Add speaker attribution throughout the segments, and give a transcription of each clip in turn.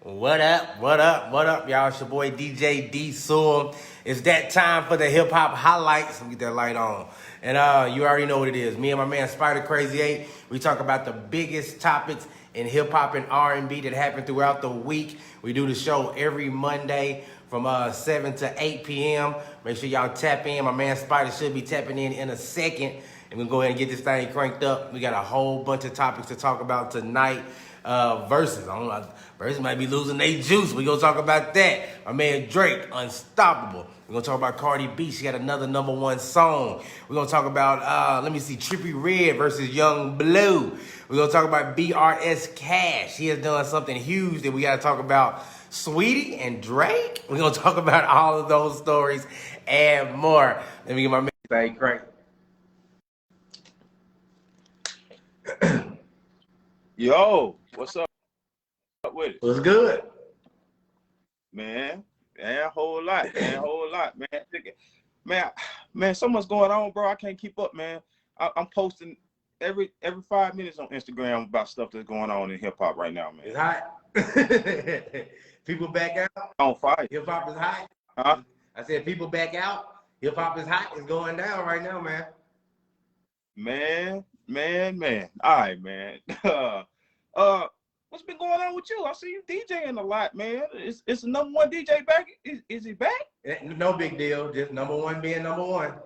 Speaker 1: What up? What up? What up, y'all? It's your boy DJ D Sewell. It's that time for the hip hop highlights. Let me get that light on. And you already know what it is. Me and my man Spida Crazy 8. We talk about the biggest topics in hip hop and R&B that happen throughout the week. We do the show every Monday from 7 to 8 p.m. Make sure y'all tap in. My man Spida should be tapping in a second. And we'll go ahead and get this thing cranked up. We got a whole bunch of topics to talk about tonight. Verzuz. I don't know. Verzuz might be losing their juice. We gonna talk about that. My man Drake, Unstoppable. We're gonna talk about Cardi B. She got another #1 song. We're gonna talk about Trippie Red versus Young Bleu. We're gonna talk about BRS Cash. He has done something huge that we gotta talk about. Sweetie and Drake. We're gonna talk about all of those stories and more. Let me get my man thing cranked.
Speaker 2: Yo, what's up with it?
Speaker 1: What's good?
Speaker 2: Man, a whole lot, man. So much going on, bro. I can't keep up, man. I'm posting every 5 minutes on Instagram about stuff that's going on in hip hop right now, man.
Speaker 1: It's hot. People back out.
Speaker 2: On fire.
Speaker 1: Hip hop is hot.
Speaker 2: Huh?
Speaker 1: I said people back out. Hip hop is hot. It's going down right now, man.
Speaker 2: Man. All right, man. What's been going on with you? I see you DJing a lot, man. Is the #1 DJ back? Is he back?
Speaker 1: No big deal. Just #1 being #1.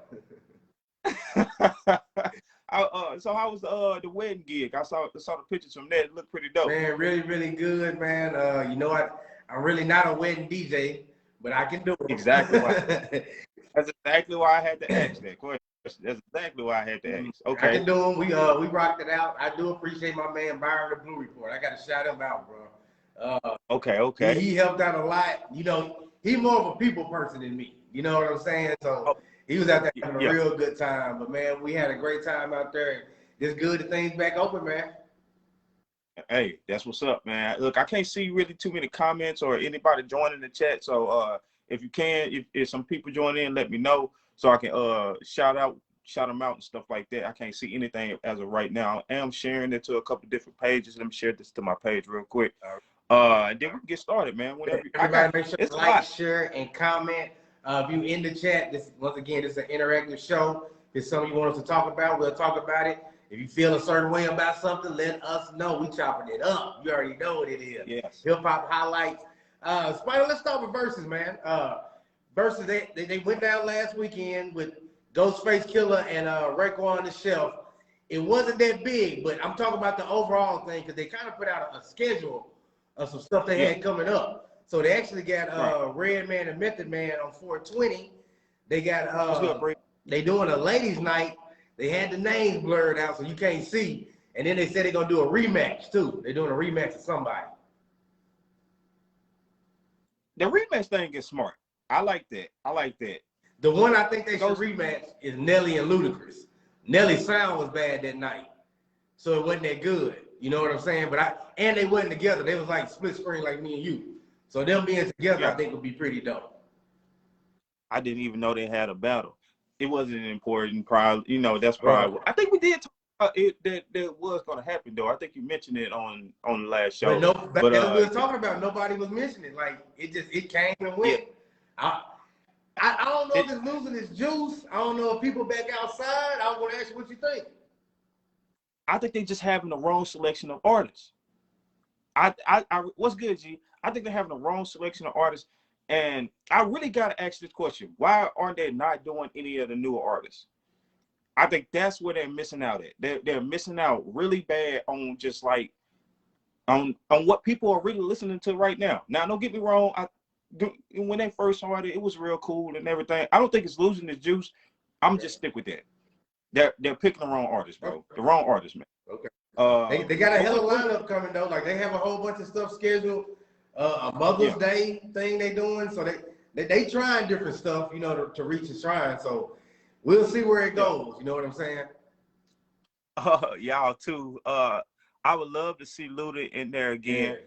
Speaker 2: So how was the wedding gig? I saw the pictures from that. It looked pretty dope.
Speaker 1: Man, really good, man. You know what? I'm really not a wedding DJ, but I can do it.
Speaker 2: Exactly why. That's exactly why I had to ask that question. That's exactly why I had to ask. Okay.
Speaker 1: I can do them. We rocked it out. I do appreciate my man Byron the Blue Report. I got to shout him out, bro.
Speaker 2: Okay.
Speaker 1: He helped out a lot. You know, he more of a people person than me. You know what I'm saying? So he was out there having a real good time. But man, we had a great time out there. It's good that things back open, man.
Speaker 2: Hey, that's what's up, man. Look, I can't see really too many comments or anybody joining the chat. So if you can, if some people join in, let me know so I can shout them out and stuff like that. I can't see anything as of right now. I am sharing it to a couple different pages. Let me share this to my page real quick. And then we can get started, man. Whenever
Speaker 1: everybody make sure to like, share, and comment. If you in the chat, once again, this is an interactive show. If it's something you want us to talk about, we'll talk about it. If you feel a certain way about something, let us know. We chopping it up. You already know what it is.
Speaker 2: Yes.
Speaker 1: Hip hop highlights. Spida, let's start with Verzuz, man. Verzuz, they went down last weekend with Ghostface Killer and Raekwon on the Shelf. It wasn't that big, but I'm talking about the overall thing because they kind of put out a schedule of some stuff they had coming up. So they actually got Redman and Method Man on 420. They got they doing a ladies' night. They had the names blurred out so you can't see. And then they said they're gonna do a rematch too. They're doing a rematch of somebody.
Speaker 2: The rematch thing is smart. I like that.
Speaker 1: The one I think they should rematch is Nelly and Ludacris. Nelly's sound was bad that night, so it wasn't that good. You know what I'm saying? And they wasn't together. They was like split screen like me and you. So them being together, I think would be pretty dope.
Speaker 2: I didn't even know they had a battle. It wasn't important. Probably, that's probably. I think we did talk about it that was going to happen though. I think you mentioned it on the last show.
Speaker 1: But we were talking about, nobody was mentioning. Like it came and went. Yeah. I don't know if it's losing its juice. I don't know if people back outside. I was going to ask you what you think.
Speaker 2: I think they just having the wrong selection of artists. What's good, G? I think they're having the wrong selection of artists. And I really got to ask this question. Why aren't they not doing any of the newer artists? I think that's where they're missing out at. They're missing out really bad on just like, on what people are really listening to right now. Now, don't get me wrong. When they first started, it was real cool and everything. I don't think it's losing its juice. I'm just stick with that. They're picking the wrong artists, bro. The wrong artists, man.
Speaker 1: Okay. They got a hell of a lineup coming though. Like they have a whole bunch of stuff scheduled. A Mother's Day thing they doing, so they trying different stuff, to reach the shrine. So we'll see where it goes. You know what I'm saying?
Speaker 2: Y'all too. I would love to see Luda in there again.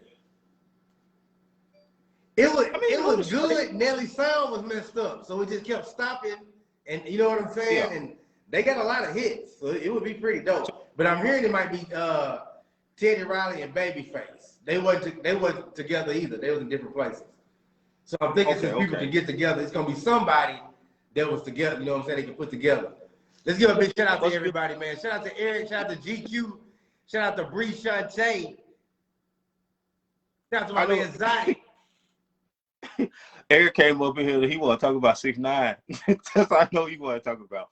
Speaker 1: It was good. Nelly's sound was messed up, so it just kept stopping. And you know what I'm saying? Yeah. And they got a lot of hits, so it would be pretty dope. But I'm hearing it might be Teddy Riley and Babyface. They wasn't together either. They was in different places. So I'm thinking since people can get together, it's gonna be somebody that was together. You know what I'm saying? They can put together. Let's give a big shout out to everybody, man. Shout out to Eric. Shout out to GQ. Shout out to Bree Shantae. Shout out to my man Zai.
Speaker 2: Eric came up in here. He want to talk about 6ix9ine. That's all I know he want to talk about.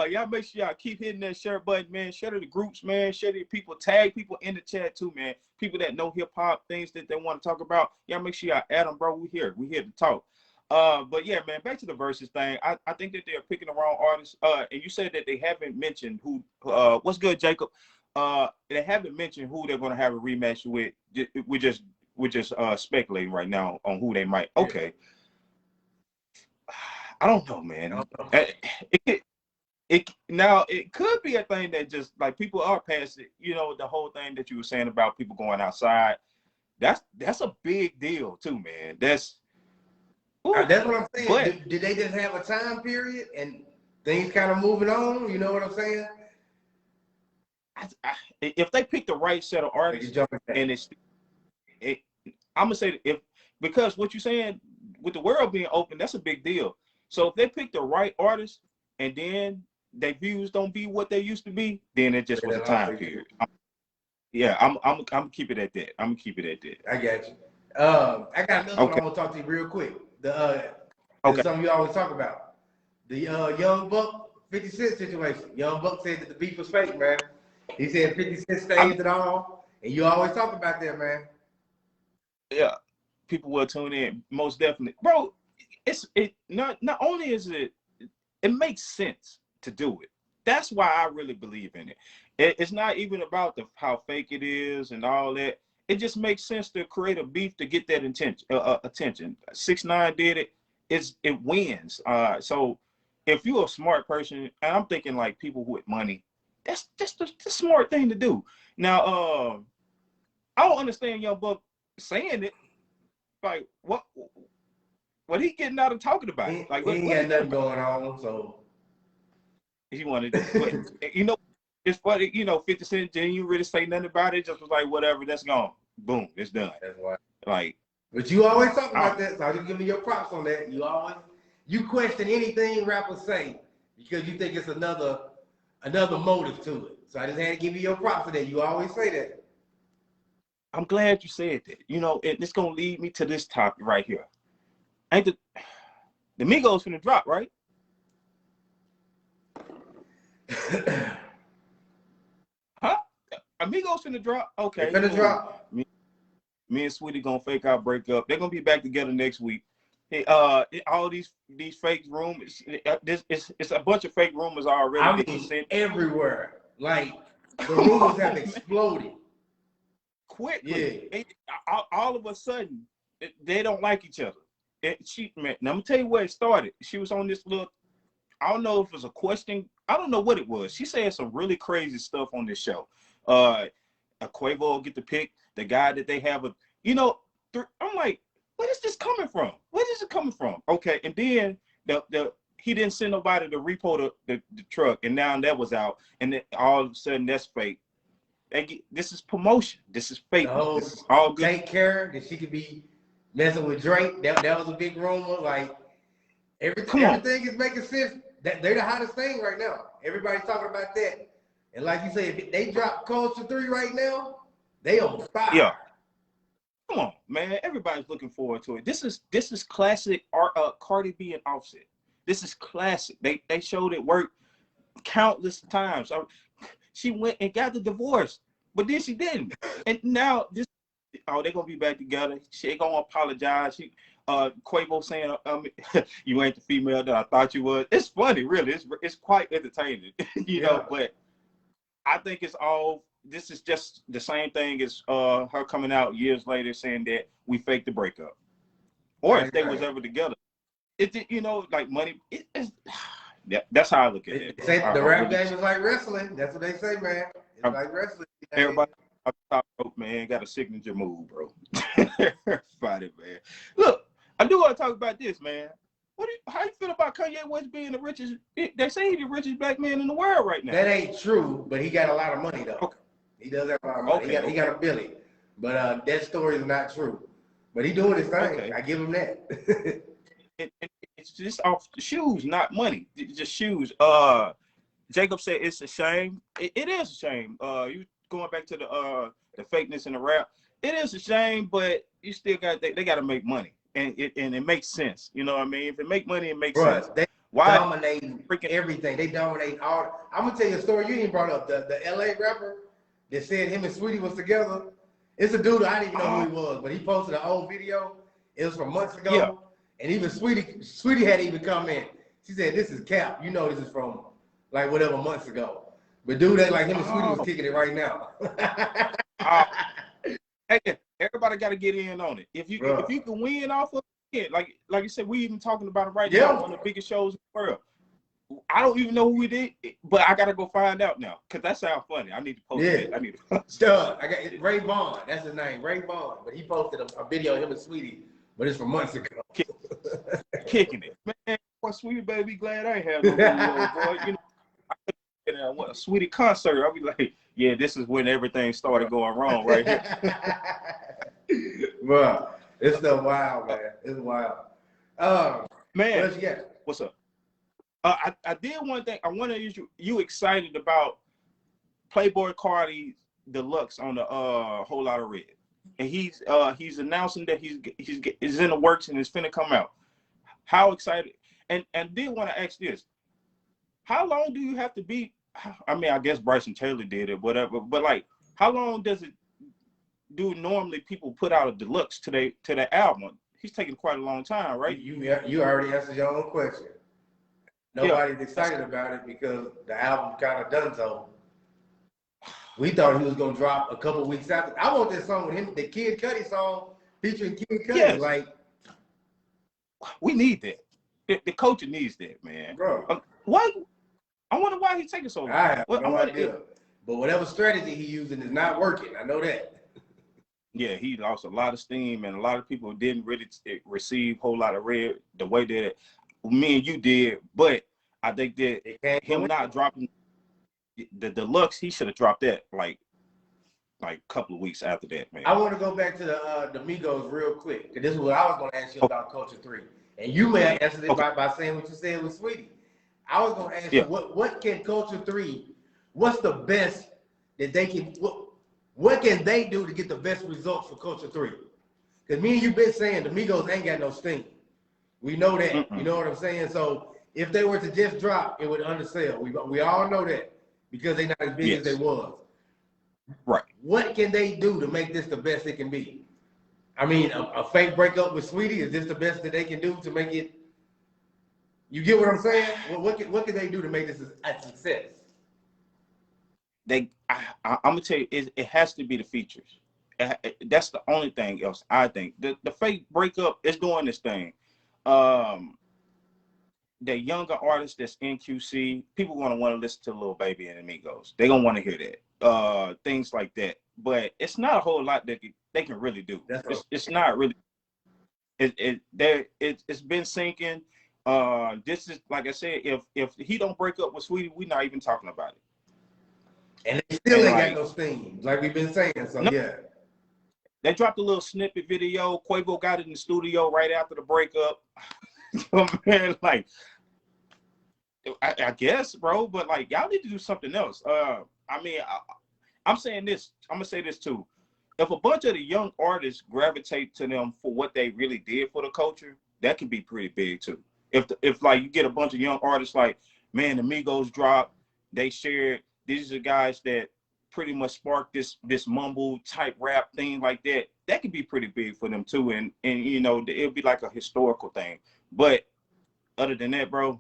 Speaker 2: Y'all make sure y'all keep hitting that share button, man. Share to the groups, man. Share to people. Tag people in the chat too, man. People that know hip hop, things that they want to talk about. Y'all make sure y'all add them, bro. We here to talk. But yeah, man. Back to the Verzuz thing. I think that they're picking the wrong artists. And you said that they haven't mentioned who. What's good, Jacob? They haven't mentioned who they're gonna have a rematch with. We're just speculating right now on who they might. Okay. I don't know, man. It could be a thing that just like people are past it. You know, the whole thing that you were saying about people going outside. That's a big deal too, man. That's
Speaker 1: what I'm saying. But, did they just have a time period and things kind of moving on? You know what I'm saying?
Speaker 2: If they pick the right set of artists, and I'm gonna say because what you're saying with the world being open, that's a big deal. So if they pick the right artist and then their views don't be what they used to be, then it just was a time period. I'm keep it at that. I'm gonna keep it at that.
Speaker 1: I got you. I got another one I want to talk to you real quick. Something you always talk about. The Young Buck 50 Cent situation. Young Buck said that the beef was fake, man. He said 50 Cent staged it all, and you always talk about that, man.
Speaker 2: Yeah, people will tune in, most definitely, bro. It not only is it makes sense to do it. That's why I really believe in it. It's not even about how fake it is and all that. It just makes sense to create a beef to get that attention. 6ix9ine did it. It wins. So if you're a smart person, and I'm thinking like people with money, that's just the smart thing to do. Now, I don't understand Young Buck saying it. Like what he getting out of talking about it? Like
Speaker 1: he ain't got nothing going on, so
Speaker 2: he wanted to, you know, it's funny, you know, 50 Cent didn't you really say nothing about it, just was like whatever, that's gone. Boom, it's done. That's why. Like,
Speaker 1: but you always talk about that, so I'll just give me your props on that. You question anything rappers say because you think it's another motive to it. So I just had to give you your props for that. You always say that.
Speaker 2: I'm glad you said that. You know, and it's gonna lead me to this topic right here. Ain't the Migos finna drop, right? Huh? Amigos finna drop? Okay.
Speaker 1: They finna drop.
Speaker 2: Me and Sweetie gonna fake our breakup. They're gonna be back together next week. All these fake rumors. It's a bunch of fake rumors already.
Speaker 1: Sent everywhere. Like the rumors have exploded
Speaker 2: quickly. Yeah. All of a sudden, they don't like each other. Man, now I'm gonna tell you where it started. She was on this little, I don't know if it was a question, I don't know what it was. She said some really crazy stuff on this show. A Quavo will get the pick, the guy that they have I'm like, where is this coming from? Where is it coming from? Okay, and then he didn't send nobody to repo the truck, and now that was out, and then all of a sudden that's fake. This is promotion. This is fake. This is all good.
Speaker 1: Take care that she could be messing with Drake. That was a big rumor. Like everything is making sense. That they're the hottest thing right now. Everybody's talking about that. And like you said, if they drop Culture 3 right now, they on fire.
Speaker 2: Yeah. Come on, man. Everybody's looking forward to it. This is classic Cardi B and Offset. This is classic. They showed it work countless times. She went and got the divorce, but then she didn't. And now they're gonna be back together. She ain't gonna apologize. Quavo saying, you ain't the female that I thought you was. It's funny, really. It's quite entertaining, you know, but I think this is just the same thing as her coming out years later saying that we faked the breakup. Or if they was ever together. Like money, that's how I look at it.
Speaker 1: The rap game is like wrestling. That's what they say, man. It's like wrestling.
Speaker 2: Everybody on the top rope, man, got a signature move, bro. Everybody, man. Look, I do want to talk about this, man. How you feel about Kanye West being the richest? They say he's the richest black man in the world right now.
Speaker 1: That ain't true, but he got a lot of money though.
Speaker 2: Okay.
Speaker 1: He does have a lot of money.
Speaker 2: Okay,
Speaker 1: He got a Billy. But that story is not true. But he doing his thing.
Speaker 2: okay.
Speaker 1: I give him that.
Speaker 2: It's just off the shoes, not money. It's just shoes. Jacob said it's a shame. It is a shame. You going back to the fakeness in the rap. It is a shame, but you still they got to make money, and it makes sense. You know what I mean? If it make money, it makes sense.
Speaker 1: They
Speaker 2: Why
Speaker 1: dominate everything. They dominate all. I'm gonna tell you a story you ain't brought up. The LA rapper that said him and Sweetie was together. It's a dude I didn't even know who he was, but he posted an old video. It was from months ago.
Speaker 2: Yeah.
Speaker 1: And even Sweetie had even come in. She said, "This is cap. You know this is from like whatever months ago." But dude, that like him and Sweetie was kicking it right now.
Speaker 2: Hey, everybody got to get in on it. If you can win off of it, like you said, we even talking about it right now on the biggest shows in the world. I don't even know who we did, but I gotta go find out now because that sounds funny. I need to post it. I need to post it.
Speaker 1: I got Ray Vaughn. That's his name, Ray Vaughn. But he posted a video of him and Sweetie, but it's from months ago.
Speaker 2: Kicking it, man. Boy, Sweetie baby, glad I ain't have no video, boy. You know, what a Sweetie concert. I'll be like, yeah, this is when everything started going wrong right here.
Speaker 1: Bro, it's so wild, man. It's wild.
Speaker 2: Man,
Speaker 1: what else you got?
Speaker 2: What's up? I did one thing. I want to use you excited about Playboy Cardi Deluxe on the Whole Lot of Red, and he's announcing that he's in the works and it's finna come out. How excited? And did want to ask this: how long do you have to be? I mean, I guess Bryson Taylor did it, whatever. But like, how long does it do normally? People put out a deluxe to the album. He's taking quite a long time, right?
Speaker 1: You already answered your own question. Nobody's excited about it because the album kind of done so. We thought he was gonna drop a couple weeks after. I want this song with him, the Kid Cudi song featuring Kid Cudi.
Speaker 2: Yes.
Speaker 1: Like,
Speaker 2: we need that. The culture needs that, man.
Speaker 1: Bro,
Speaker 2: what? I wonder why he's taking so long.
Speaker 1: I have no idea. But whatever strategy he's using is not working. I know that.
Speaker 2: Yeah, he lost a lot of steam, and a lot of people didn't really receive Whole Lot of Red the way that me and you did. But I think that him not dropping the deluxe, he should have dropped that like a couple of weeks after that, man.
Speaker 1: I want to go back to the Migos real quick, because this is what I was going to ask you about Culture 3. And you may have answered it by saying what you said with Sweetie. I was going to ask you, what can Culture 3, what's the best that they can, what can they do to get the best results for Culture 3? Because me and you been saying the Migos ain't got no steam. We know that. You know what I'm saying? So if they were to just drop, it would undersell. We all know that because they're not as big as they was.
Speaker 2: Right. What
Speaker 1: can they do to make this the best it can be? I mean, a fake breakup with Sweetie, is this the best that they can do to make it? You get what I'm saying? What can they do to make this a success?
Speaker 2: I'm gonna tell you, it has to be the features. That's the only thing else I think. The fake breakup is doing this thing. The younger artists that's in QC, people gonna want to listen to Lil Baby and Amigos. They gonna want to hear that, things like that. But it's not a whole lot that they can really do. It's not really. It's been sinking. This is like I said. If he don't break up with Sweetie, we're not even talking about it.
Speaker 1: And they still ain't got no steam, like we've been saying. So yeah.
Speaker 2: They dropped a little snippet video. Quavo got it in the studio right after the breakup. So, man, like, I guess, bro, but like, y'all need to do something else. I mean, I'm saying this. I'm gonna say this too. If a bunch of the young artists gravitate to them for what they really did for the culture, that can be pretty big too. If like you get a bunch of young artists like, man, the Migos dropped, they shared. These are guys that pretty much sparked this mumble type rap thing like that. That could be pretty big for them too, and you know it'll be like a historical thing. But other than that, bro,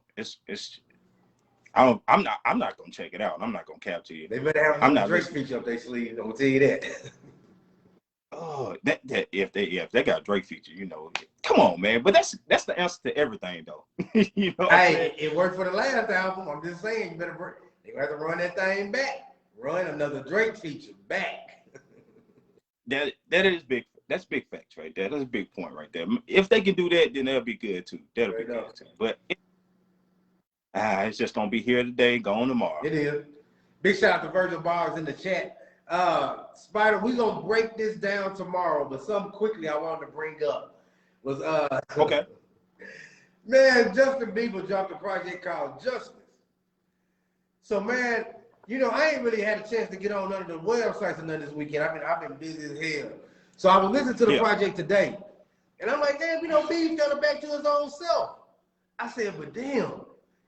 Speaker 2: I'm not gonna check it out. I'm not gonna cap to you.
Speaker 1: They better have a Drake feature up their sleeve. I'm gonna tell you that.
Speaker 2: Oh, that if they got a Drake feature, you know, come on, man. But that's the answer to everything, though. You know,
Speaker 1: hey, it worked for the last album. I'm just saying, you better. They have to run that thing back. Run another Drake feature back.
Speaker 2: that is big. That's big facts right there. That's a big point right there. If they can do that, then that'll be good too. That'll be good too. But it's just gonna be here today, gone tomorrow.
Speaker 1: It is. Big shout out to Virgil Bars in the chat. Spider, we gonna break this down tomorrow, but something quickly I wanted to bring up was
Speaker 2: Okay.
Speaker 1: man, Justin Bieber dropped a project called Justice. So man, you know, I ain't really had a chance to get on none of the websites or none this weekend. I've been busy as hell. So I was listening to the project today, and I'm like, damn, you know, Biebs got it back to his own self. I said, but damn,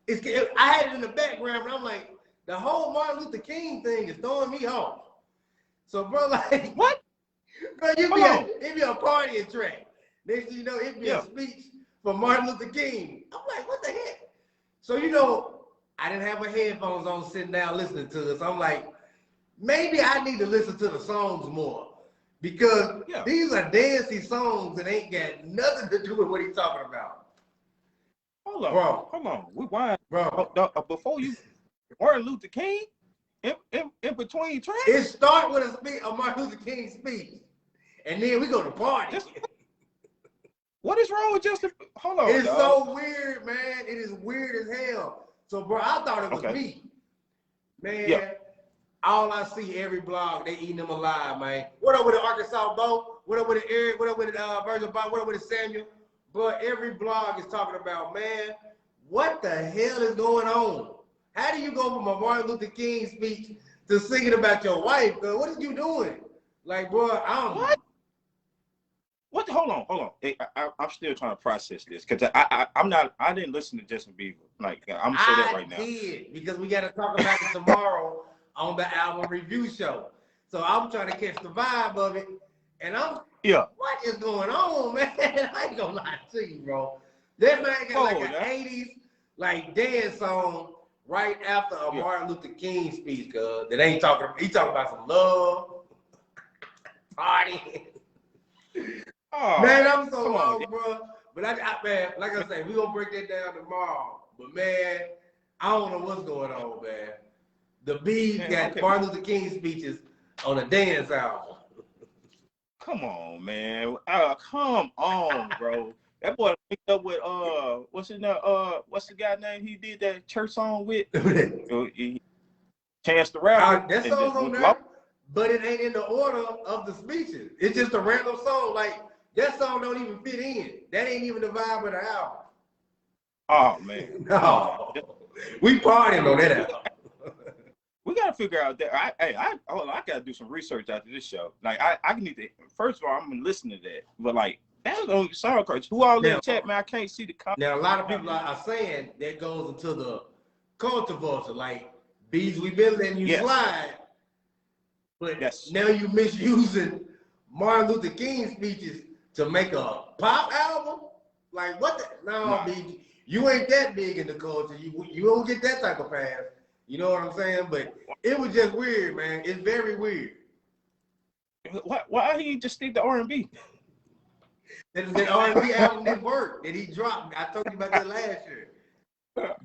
Speaker 1: I had it in the background, but I'm like, the whole Martin Luther King thing is throwing me off. So, bro, like,
Speaker 2: what?
Speaker 1: Bro, it'd be a party track. Next thing you know, it'd be a speech for Martin Luther King. I'm like, what the heck? So, you know, I didn't have my headphones on sitting down listening to it. So I'm like, maybe I need to listen to the songs more. Because these are dancey songs that ain't got nothing to do with what he's talking about.
Speaker 2: Hold on. We wild.
Speaker 1: Bro.
Speaker 2: Before you, Martin Luther King? In between tracks?
Speaker 1: It start with a Martin Luther King speech. And then we go to party.
Speaker 2: What is wrong with Justin? Hold on.
Speaker 1: It's so weird, man. It is weird as hell. So, bro, I thought it was me. Man, all I see every blog, they eating them alive, man. What up with the Arkansas Bo? What up with the Eric? What up with the Verzuz? What up with the Samuel? But every blog is talking about, man, what the hell is going on? How do you go from a Martin Luther King speech to singing about your wife? What are you doing? Like, bro,
Speaker 2: What? Hold on. I'm still trying to process this because I didn't listen to Justin Bieber. Like, I'm gonna say that right now.
Speaker 1: I did, because we got to talk about it tomorrow on the album review show. So I'm trying to catch the vibe of it, and what is going on, man? I ain't gonna lie to you, bro. That man got like an 80s like dance song right after a Martin Luther King speech, cuz that ain't talking. He talking about some love, party. Oh, man, I'm so lost, bro. But man, like I say, we gonna break that down tomorrow. But man, I don't know what's going on, man. The Biebs got Martin Luther King speeches on a dance album.
Speaker 2: Come on, man. Come on, bro. That boy picked up with what's the guy name he did that church song with? Chance the Rapper.
Speaker 1: That song's on there, but it ain't in the order of the speeches. It's just a random song. Like, that song don't even fit in. That ain't even the vibe of the album.
Speaker 2: Oh man.
Speaker 1: No. We partying on that album.
Speaker 2: We gotta figure out that. I gotta do some research after this show. Like, I need to. First of all, I'm gonna listen to that. But like, that's the song cards. Who all in the chat, man? I can't see the comments.
Speaker 1: Now a lot of people are saying that goes into the controversy. Like, Bees, we been letting you slide, but now you misusing Martin Luther King speeches to make a pop album. Like, what? Bees, you ain't that big in the culture. You don't get that type of pass. You know what I'm saying? But it was just weird, man. It's very weird.
Speaker 2: Why he just stick to R&B?
Speaker 1: That R&B album didn't work that he dropped. I told you about that last year.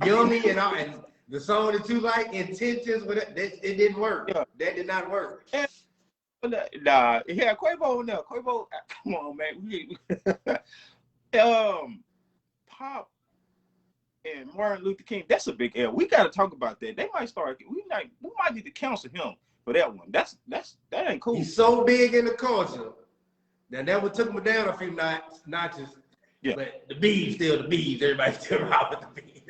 Speaker 1: Yummy and the song that you like, Intentions, with it didn't work. Yeah. That did not work.
Speaker 2: Nah, Quavo on there. Quavo, come on, man. Pop and Martin Luther King, that's a big L. We got to talk about that. They might start. We might need to counsel him for that one. That ain't cool.
Speaker 1: He's so big in the culture. Now that would took him down a few notches. Yeah. But the Biebs still the Biebs. Everybody still around with the Biebs.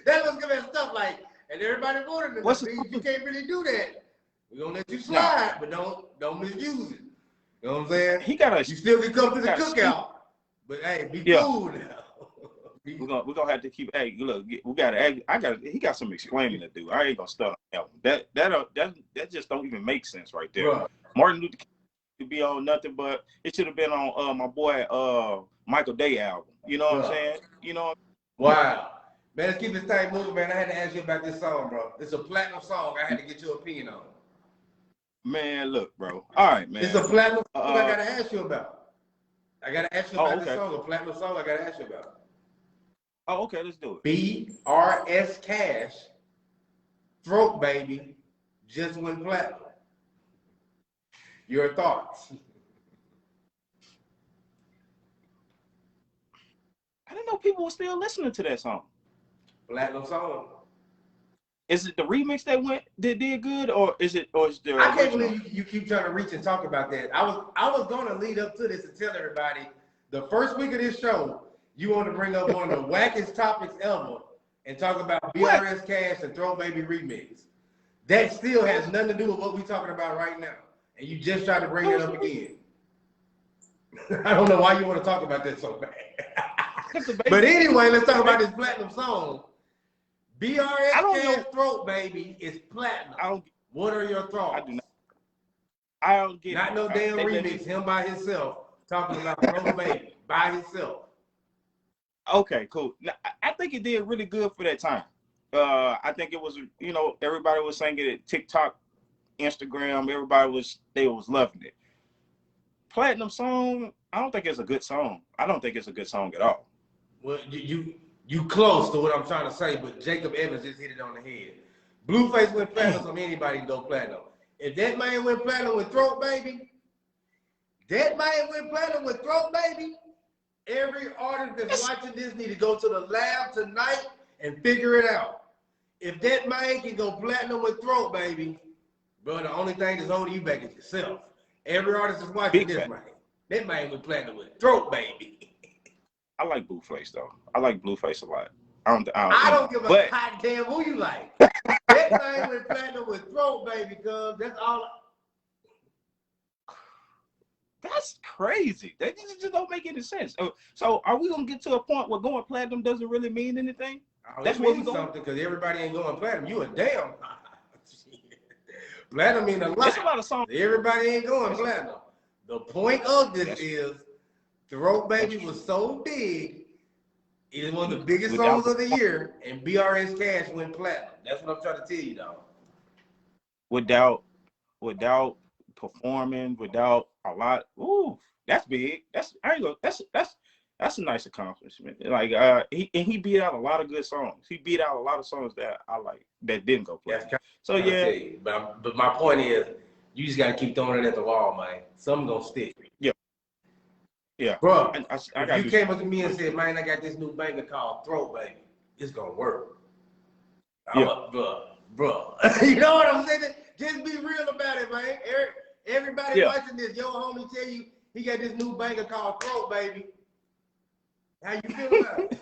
Speaker 1: That was good at stuff like, and everybody wanted the Biebs. You can't really do that. We're gonna let you slide, but don't misuse it. You know what I'm saying? You still can come to the cookout, but hey, be cool now.
Speaker 2: We're gonna have to keep. Hey, look, he got some explaining to do. I ain't gonna start that. That just don't even make sense right there. Right. Martin Luther King to be on nothing, but it should have been on my boy Michael Day album. You know what I'm saying? You know.
Speaker 1: Wow, man, let's keep this thing moving, man. I had to ask you about this song, bro. It's a platinum song. I had to get your opinion on.
Speaker 2: Man, look, bro. All right, man.
Speaker 1: It's a platinum song I gotta ask you about. I gotta ask you about this song. A platinum song I gotta ask you about.
Speaker 2: Oh, okay, let's do
Speaker 1: it. BRS Cash, Throat Baby, just went platinum. Your thoughts?
Speaker 2: I didn't know people were still listening to that song.
Speaker 1: Platinum song.
Speaker 2: Is it the remix that did good, or is the
Speaker 1: I can't
Speaker 2: original?
Speaker 1: believe you keep trying to reach and talk about that. I was going to lead up to this and tell everybody the first week of this show, you want to bring up one of the wackest topics ever and talk about BRS Cash and Throw Baby remix. That still has nothing to do with what we're talking about right now. And you just try to bring it up again. I don't know why you want to talk about that so bad. But anyway, let's talk about this platinum song. BRS Cash Throat Baby is platinum. What are your thoughts?
Speaker 2: I don't get
Speaker 1: Not
Speaker 2: it.
Speaker 1: no damn remix, him by himself, talking about Throat Baby by himself.
Speaker 2: Okay, cool. Now, I think it did really good for that time. I think it was, you know, everybody was singing it, TikTok, Instagram, they was loving it. Platinum song, I don't think it's a good song. I don't think it's a good song at all.
Speaker 1: Well, you close to what I'm trying to say, but Jacob Evans just hit it on the head. Blueface went platinum, so anybody can go platinum. If that man went platinum with Throat Baby, every artist that's watching this need to go to the lab tonight and figure it out. If that man can go platinum with Throat Baby, bro, the only thing that's holding you back is yourself. Every artist that's watching this man, that man went platinum with Throat Baby.
Speaker 2: I like Blueface though. I like Blueface a lot. I don't
Speaker 1: give a goddamn who you like. That man went platinum with Throat Baby, cuz that's all.
Speaker 2: That's crazy. That just don't make any sense. So are we gonna get to a point where going platinum doesn't really mean anything?
Speaker 1: That's what means something, because everybody ain't going platinum. You a damn. Platinum mean a lot.
Speaker 2: There's a lot of songs.
Speaker 1: Everybody ain't going platinum. The point of this is Throat Baby was so big, it is one of the biggest songs of the year, and BRS Cash went platinum. That's what I'm trying to tell you, dog.
Speaker 2: Without performing, without a lot. Ooh, that's big. That's a nice accomplishment. Like he beat out a lot of good songs. He beat out a lot of songs that I like that didn't go platinum. So yeah.
Speaker 1: But my point is, you just gotta keep throwing it at the wall, man. Something gonna stick.
Speaker 2: Yeah.
Speaker 1: Bro, if you came up to me and said, man, I got this new banger called Throat Baby, it's gonna work. Bro. You know what I'm saying? Just be real about it, man. Everybody watching this, your homie tell you he got this new banger called Throat Baby. How you feel about it?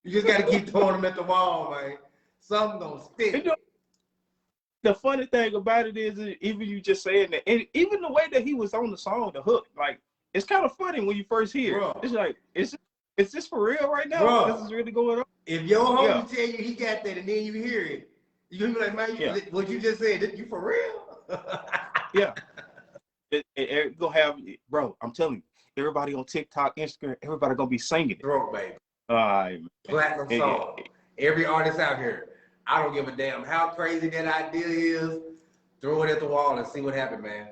Speaker 1: You just gotta keep throwing them at the wall, man. Something gonna stick.
Speaker 2: You know, the funny thing about it is, even you just saying that, and even the way that he was on the song, the hook, like, it's kind of funny when you first hear it. It's like, is this for real right now?
Speaker 1: Bro,
Speaker 2: this is really going on?
Speaker 1: If your homie tell you he got that and then you hear it, you're gonna be like, man, what you just said, you for real?
Speaker 2: Yeah. It gonna have, bro, I'm telling you, everybody on TikTok, Instagram, everybody gonna be singing it.
Speaker 1: Throat Baby. Platinum song. Every artist out here, I don't give a damn how crazy that idea is. Throw it at the wall and see what happens, man.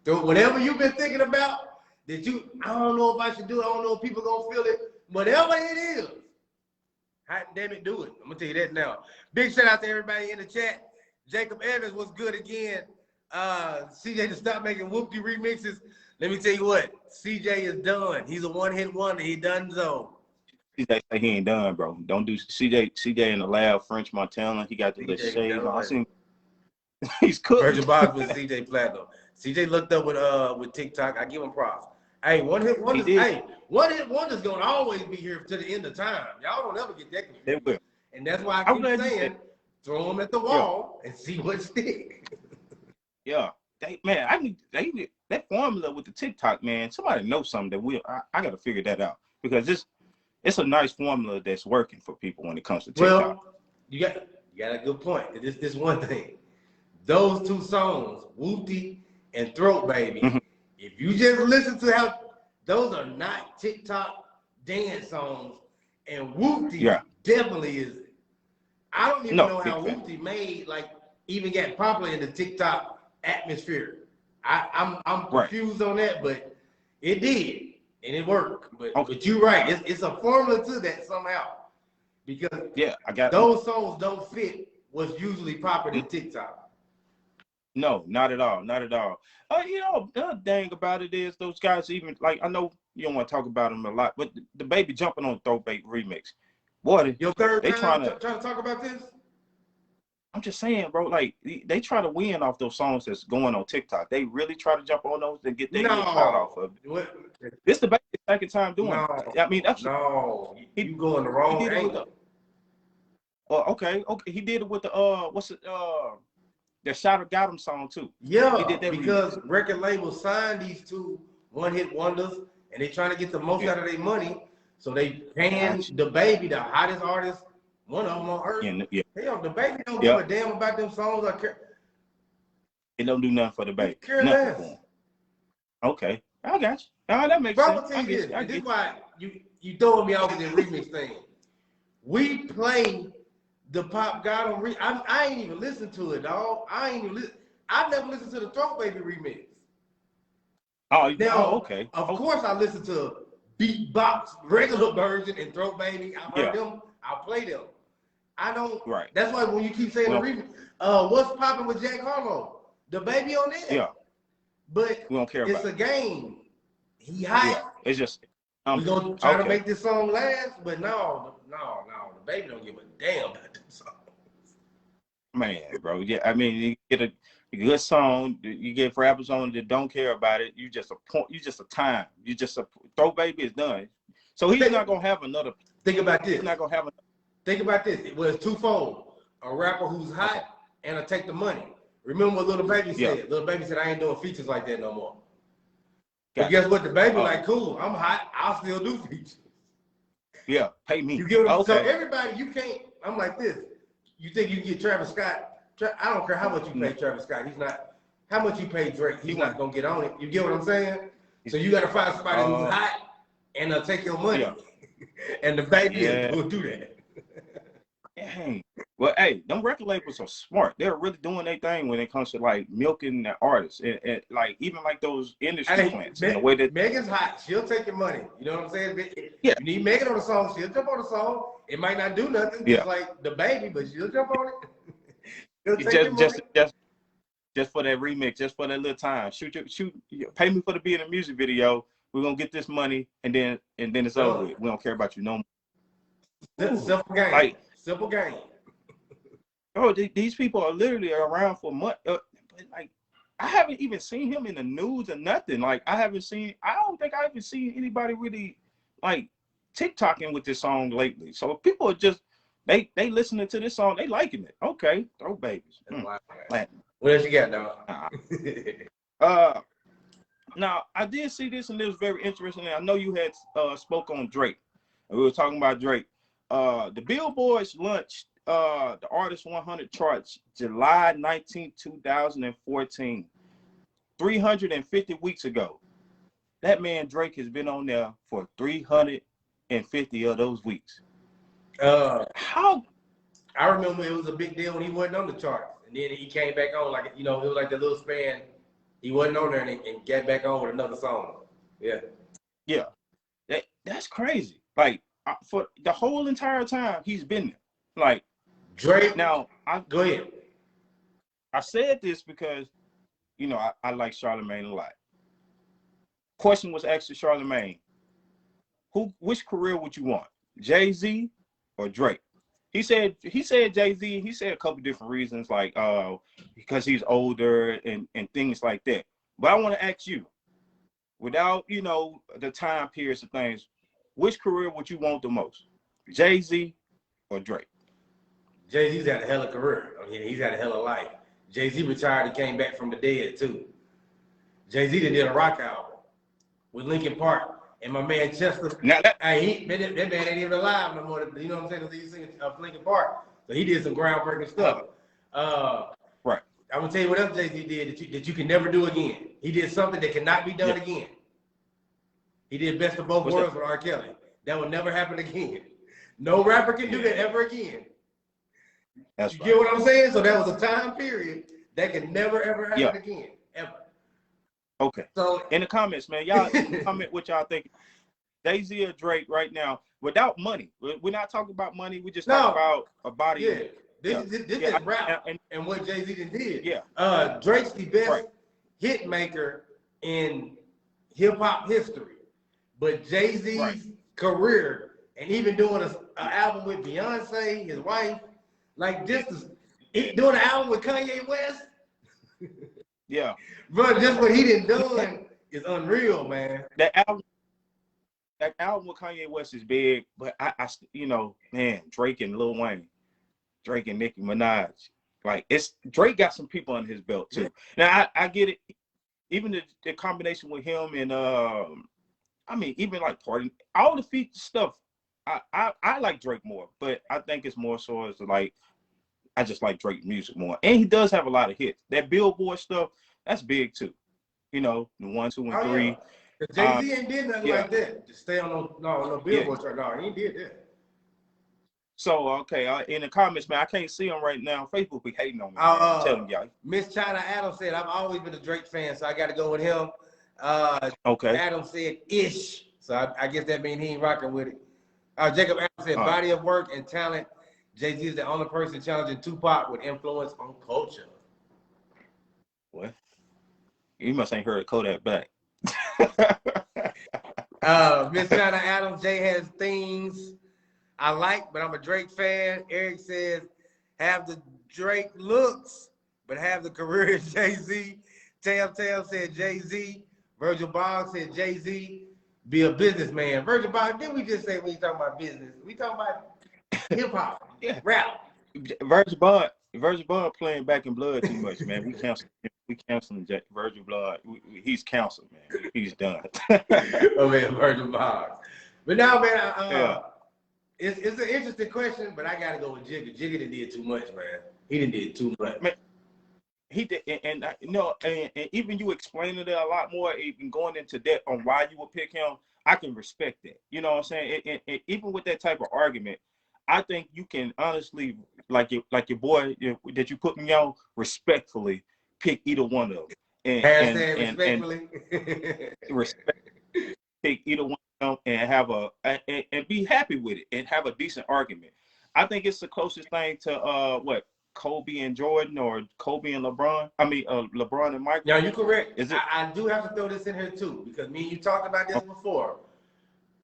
Speaker 1: Throw whatever you've been thinking about that I don't know if I should do it. I don't know if people gonna feel it. Whatever it is, hot damn it, do it. I'm gonna tell you that now. Big shout out to everybody in the chat. Jacob Evans was good again. CJ to stop making whoopty remixes. Let me tell you what, CJ is done. He's a one-hit wonder. He done so.
Speaker 2: CJ say he ain't done, bro. Don't do CJ in the lab, French Montana. He got the little shade. I seen he's cooked.
Speaker 1: Virgin Box with CJ Platinum. CJ looked up with TikTok. I give him props. Hey, one hit wonder's gonna always be here to the end of time. Y'all don't ever get that confused.
Speaker 2: They will.
Speaker 1: And that's why I keep saying, throw them at the wall and see what sticks.
Speaker 2: Yeah, that formula with the TikTok, man. Somebody knows something that I got to figure that out, because it's a nice formula that's working for people when it comes to TikTok.
Speaker 1: Well, you got a good point. This one thing, those two songs, Whoopty and Throat Baby. If you just listen to how those are not TikTok dance songs, and Whoopty definitely is. I don't even know how Whoopty made, like, even got popular in the TikTok atmosphere. I'm confused on that, but it did and it worked. But you're right, it's a formula to that somehow, because those songs don't fit what's usually popular in TikTok.
Speaker 2: No, not at all. You know, the other thing about it is, those guys, even, like, I know you don't want to talk about them a lot, but the baby jumping on Throat Baby remix, boy,
Speaker 1: Your third time trying to talk about this?
Speaker 2: I'm just saying, bro. Like they try to win off those songs that's going on TikTok. They really try to jump on those and get their little clout off of it.
Speaker 1: What?
Speaker 2: This the second time doing
Speaker 1: No,
Speaker 2: it. I mean, that's
Speaker 1: you going the wrong
Speaker 2: he did it with
Speaker 1: angle.
Speaker 2: okay. He did it with the what's it the Shot Got Him song too.
Speaker 1: Yeah,
Speaker 2: he did that
Speaker 1: because record labels signed these two one-hit wonders, and they trying to get the most out of their money, so they paying the baby, the hottest artist, one of them on earth. Hell, the baby don't give a damn about them songs.
Speaker 2: It don't do nothing for the baby.
Speaker 1: Care less.
Speaker 2: Okay, I got you. That makes sense.
Speaker 1: This is why you throwing me off with this remix thing. We play the Pop Got 'Em I ain't even listened to it, dog. I never listened to the Throat Baby remix.
Speaker 2: Okay.
Speaker 1: Of course, I listen to Beatbox, regular version, and Throat Baby. I've heard them. I'll play them. I don't.
Speaker 2: Right.
Speaker 1: That's why when you keep saying the remix, what's popping with Jack Harlow? The baby on there.
Speaker 2: Yeah.
Speaker 1: But
Speaker 2: we don't care about
Speaker 1: it's a game. He hot.
Speaker 2: Yeah. It's just
Speaker 1: we're gonna try to make this song last, but no, the baby don't give a damn about them songs.
Speaker 2: Man, bro. Yeah, I mean, you get a good song, you get rappers on that don't care about it. You just a time. You just a Throat Baby is done. So he's not gonna have another.
Speaker 1: Think about this.
Speaker 2: He's not gonna have another.
Speaker 1: Think about this. It was twofold. A rapper who's hot and a take the money. Remember what Lil Baby said? Yeah. Lil Baby said, I ain't doing features like that no more. But guess what? The baby like, cool, I'm hot, I'll still do features.
Speaker 2: Yeah, pay me.
Speaker 1: You get what So everybody, you can't, I'm like this. You think you can get Travis Scott? I don't care how much you pay Travis Scott. He's not, how much you pay Drake, he's not going to get on it. You get what I'm saying? So you got to find somebody who's hot and they'll take your money. Yeah. And the baby will do that.
Speaker 2: Dang. Well, hey, them record labels are smart. They're really doing their thing when it comes to like milking the artists, and like even like those industry plants. In the way that
Speaker 1: Megan's hot, she'll take your money. You know what I'm saying?
Speaker 2: Yeah.
Speaker 1: You need Megan on the song, she'll jump on the song. It might not do nothing, just like the baby, but she'll jump on it.
Speaker 2: just for that remix, just for that little time. Pay me for the beat in the music video. We're gonna get this money, and then it's over with. We don't care about you no more.
Speaker 1: Simple game. Simple game.
Speaker 2: Oh, these people are literally around for months. But like, I haven't even seen him in the news or nothing. Like, I don't think I haven't seen anybody really like TikToking with this song lately. So people are just they listening to this song, they liking it. Okay, Throat Babies.
Speaker 1: What else you got,
Speaker 2: dog? Now I did see this, and it was very interesting. I know you had spoke on Drake, and we were talking about Drake. The Billboards launched the Artist 100 charts July 19, 2014, 350 weeks ago. That man Drake has been on there for 350 of those weeks.
Speaker 1: How? I remember it was a big deal when he wasn't on the charts, and then he came back on, like, you know, it was like the little span. He wasn't on there and got back on with another song. Yeah.
Speaker 2: That's crazy. Like, for the whole entire time he's been there. Like,
Speaker 1: Drake.
Speaker 2: Now,
Speaker 1: go ahead.
Speaker 2: I said this because, you know, I like Charlamagne a lot. Question was asked to Charlamagne, which career would you want, Jay-Z or Drake? He said Jay-Z. He said a couple different reasons, like because he's older and things like that. But I want to ask you, without, you know, the time periods of things, which career would you want the most, Jay-Z or Drake?
Speaker 1: Jay-Z's had a hell of a career. I mean, he's had a hell of life. Jay-Z retired and came back from the dead too. Jay-Z did a rock album with Linkin Park. And my man Chester, that man ain't even alive no more. You know what I'm saying? He's singing Linkin Park. So he did some groundbreaking stuff.
Speaker 2: Right.
Speaker 1: I'm going to tell you what else Jay-Z did that you can never do again. He did something that cannot be done again. He did Best of Both Worlds with R. Kelly. That will never happen again. No rapper can do that ever again.
Speaker 2: That's
Speaker 1: you get what I'm saying? So that was a time period that can never, ever happen again. Ever.
Speaker 2: Okay. So in the comments, man, y'all comment what y'all think. Jay-Z or Drake right now, without money. We're not talking about money. We just talking about a body.
Speaker 1: Yeah. This is rap and what Jay-Z did. Yeah. Drake's the best hit maker in hip hop history. But Jay-Z's career and even doing an album with Beyonce, his wife, like this is doing an album with Kanye West.
Speaker 2: Yeah,
Speaker 1: Bro, just what he done done is unreal, man.
Speaker 2: that album with Kanye West is big, but I you know, man, Drake and Lil Wayne, Drake and Nicki Minaj, like Drake got some people on his belt too. Now I get it, even the combination with him and I mean, even like Party, all the feature stuff. I like Drake more, but I think it's more so as like I just like Drake music more, and he does have a lot of hits. That Billboard stuff, that's big too. You know, the 1, 2, and 3.
Speaker 1: Yeah. Jay-Z ain't did nothing like that. Just stay on no Billboard chart. No, he ain't did that.
Speaker 2: So okay, in the comments, man, I can't see them right now. Facebook be hating on me. Tell them, y'all.
Speaker 1: Miss China Adams said, "I've always been a Drake fan, so I got to go with him."
Speaker 2: Okay.
Speaker 1: Adam said, "Ish," so I guess that means he ain't rocking with it. Jacob Adams said, "Body of work and talent. Jay-Z is the only person challenging Tupac with influence on culture."
Speaker 2: What? You must ain't heard Kodak Black.
Speaker 1: Miss China Adams, Jay has things I like, but I'm a Drake fan. Eric says, have the Drake looks, but have the career of Jay-Z. Tam said Jay-Z. Virgil Boggs said Jay-Z. Be a businessman. Virgil Boggs, didn't we just say we talking about business? We talking about hip-hop, rap.
Speaker 2: Virgil Bond playing back in Blood too much, man. We canceling Virgil Blood. He's canceled, man. He's done.
Speaker 1: Oh man, Virgil Boggs. But now, man, it's an interesting question, but I gotta go with Jigga. Jigga did too much, man. He did too much. Man,
Speaker 2: he did, and even you explaining it a lot more, even going into depth on why you would pick him. I can respect that. You know what I'm saying? And even with that type of argument, I think you can honestly, like your boy that you put me on, respectfully pick either one of them. And respectfully. Pick either one of them and have and be happy with it and have a decent argument. I think it's the closest thing to Kobe and Jordan or Kobe and LeBron. I mean LeBron and Michael.
Speaker 1: Yeah, you're correct.
Speaker 2: Is it?
Speaker 1: I do have to throw this in here too, because me and you talked about this before.